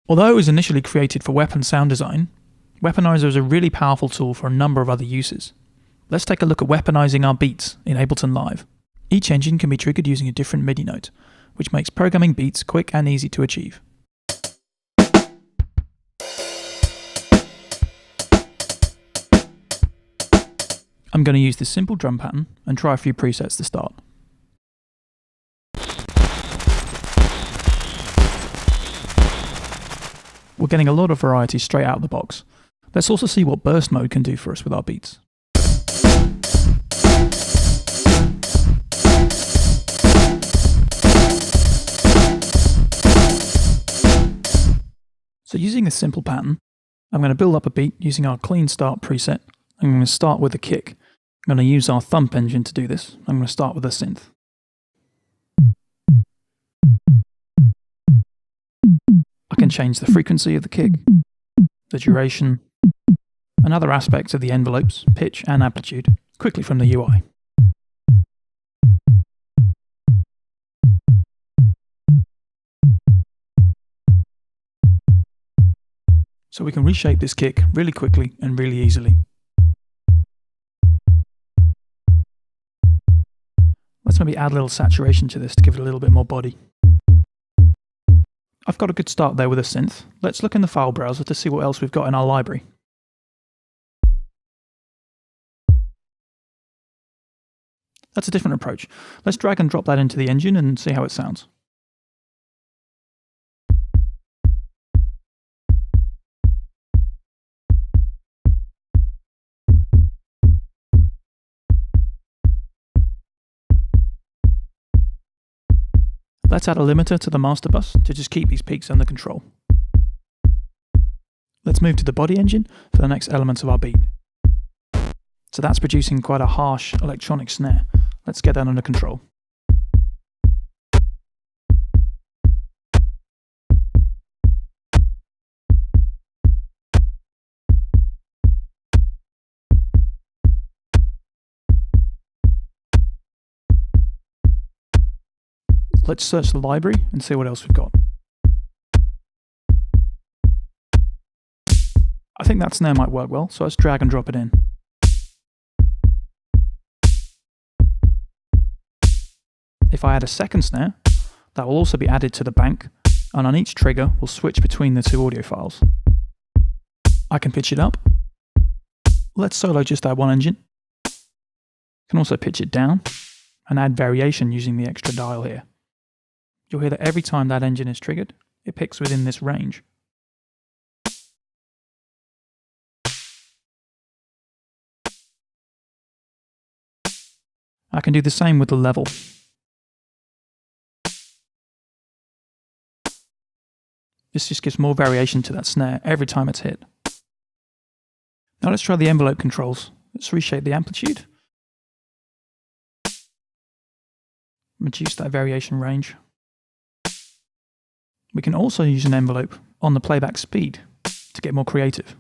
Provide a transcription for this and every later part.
Although it was initially created for weapon sound design, Weaponiser is a really powerful tool for a number of other uses. Let's take a look at weaponizing our beats in Ableton Live. Each engine can be triggered using a different MIDI note, which makes programming beats quick and easy to achieve. I'm going to use this simple drum pattern and try a few presets to start. We're getting a lot of variety straight out of the box. Let's also see what burst mode can do for us with our beats. So using this simple pattern, I'm going to build up a beat using our clean start preset. I'm going to start with a kick. I'm going to use our thump engine to do this. I'm going to start with a synth. I can change the frequency of the kick, the duration, and other aspects of the envelopes, pitch and amplitude quickly from the UI. So we can reshape this kick really quickly and really easily. Let's maybe add a little saturation to this to give it a little bit more body. I've got a good start there with a synth. Let's look in the file browser to see what else we've got in our library. That's a different approach. Let's drag and drop that into the engine and see how it sounds. Let's add a limiter to the master bus to just keep these peaks under control. Let's move to the body engine for the next elements of our beat. So that's producing quite a harsh electronic snare. Let's get that under control. Let's search the library and see what else we've got. I think that snare might work well, so let's drag and drop it in. If I add a second snare, that will also be added to the bank, and on each trigger we'll switch between the two audio files. I can pitch it up. Let's solo just that one engine. Can also pitch it down and add variation using the extra dial here. You'll hear that every time that engine is triggered, it picks within this range. I can do the same with the level. This just gives more variation to that snare every time it's hit. Now let's try the envelope controls. Let's reshape the amplitude. Reduce that variation range. We can also use an envelope on the playback speed to get more creative.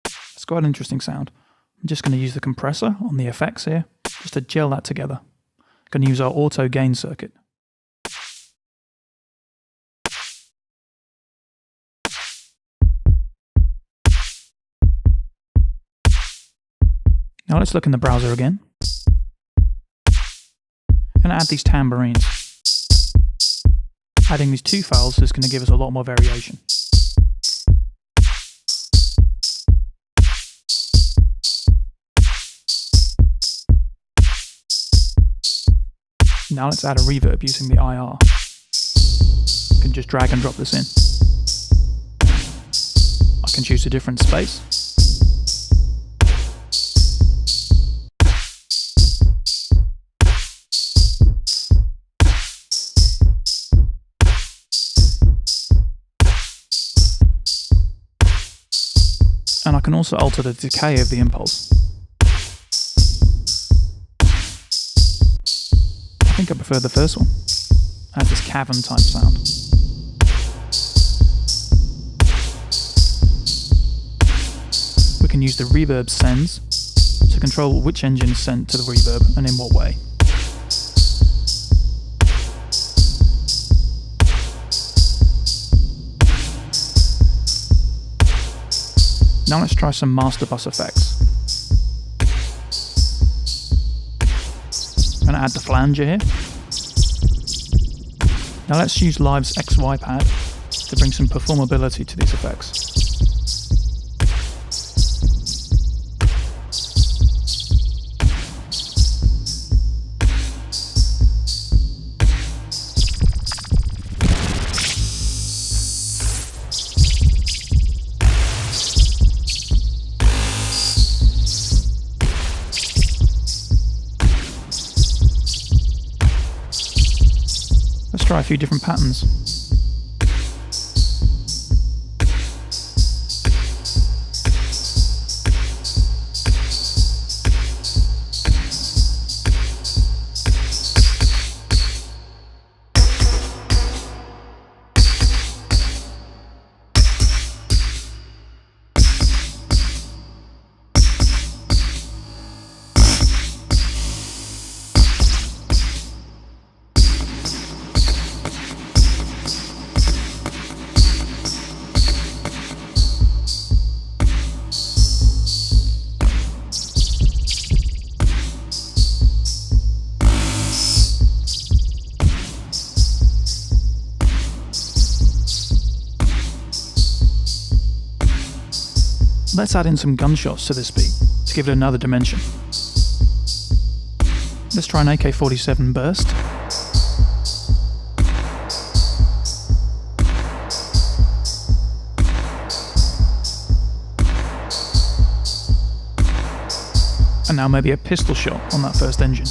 It's quite an interesting sound. I'm just going to use the compressor on the effects here, just to gel that together. I'm going to use our auto gain circuit. Now let's look in the browser again. I'm going to add these tambourines. Adding these two files is going to give us a lot more variation. Now let's add a reverb using the IR. You can just drag and drop this in. I can choose a different space. And I can also alter the decay of the impulse. I think I prefer the first one. It has this cavern type sound. We can use the reverb sends to control which engine is sent to the reverb and in what way. Now let's try some master bus effects. I'm going to add the flanger here. Now let's use Live's XY pad to bring some performability to these effects. Let's try a few different patterns. Let's add in some gunshots to this beat to give it another dimension. Let's try an AK-47 burst. And now maybe a pistol shot on that first engine.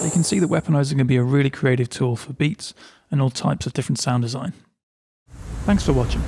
You can see that Weaponiser can be a really creative tool for beats and all types of different sound design. Thanks for watching.